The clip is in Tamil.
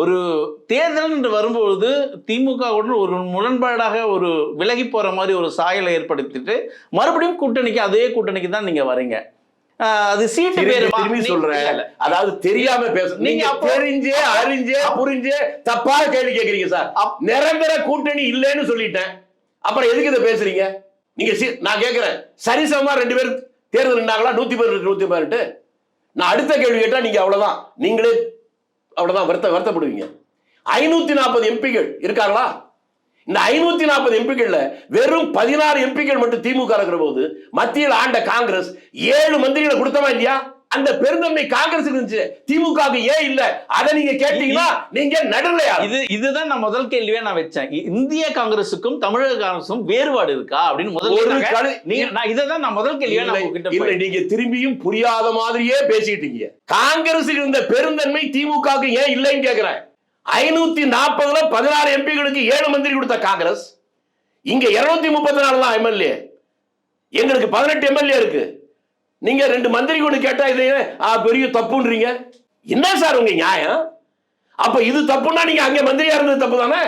ஒரு தேர்தல் என்று வரும்பொழுது திமுகவுடன் ஒரு முரண்பாடாக ஒரு விலகி போற மாதிரி ஒரு சாயலை ஏற்படுத்திட்டு மறுபடியும் கூட்டணிக்கு அதே கூட்டணிக்கு தான் நீங்க வரீங்க. அது சீட்டு பேரு திரும்பி சொல்றேன். அதாவது தெரியாம பேச நீங்க தெரிஞ்சே அறிஞ்சே புரிஞ்சே தப்பா கேள்வி கேக்குறீங்க சார். நிரந்தர கூட்டணி இல்லைன்னு சொல்லிட்டேன், அப்புறம் எதுக்கு இதை பேசுறீங்க நீங்க? நான் கேட்கிறேன், சரிசமமா 2 பேர் தேர்தல் நின்றாங்களா? 110 நான் அடுத்த கேள்வி கேட்டா நீங்க அவ்வளவுதான், நீங்களே அவ்வளவுதான் வருத்தப்படுவீங்க. 540 எம்பிகள் இருக்காங்களா? இந்த 540 எம்பிகள்ல வெறும் 16 எம்பிகள் மட்டும் திமுக இருக்கிற போது மத்தியில் ஆண்ட காங்கிரஸ் 7 மந்திரிகளை கொடுத்தமா இல்லையா? அந்த பெருந்தன்மை காங்கிரஸ் இருந்துச்சு, திமுக ஏன் இல்ல? அதை நீங்க கேட்டீங்கன்னா நீங்க நடுலையா? இதுதான் நான் முதல் கேள்வியே நான் வச்சேன். இந்திய காங்கிரசுக்கும் தமிழக காங்கிரசுக்கும் வேறுபாடு இருக்கா அப்படின்னு நான் முதல் கேள்வியே இல்ல. நீங்க திரும்பியும் புரியாத மாதிரியே பேசிட்டீங்க. காங்கிரஸ் இருந்த பெருந்தன்மை திமுக ஏன் இல்லைன்னு கேக்குறேன். 540ல 16 எம்பிகளுக்கு 7 மந்திரி கொடுத்த காங்கிரஸ், இங்க 234 தான் எம்எல்ஏ, எங்களுக்கு 18 எம்எல்ஏ இருக்கு. நீங்க 2 மந்திரி கொண்டு கேட்டா இது பெரிய தப்புன்றீங்க. என்ன சார் உங்க நியாயம்? அப்ப இது தப்புன்னா நீங்க அங்க மந்திரியா இருந்தது தப்பு தானே?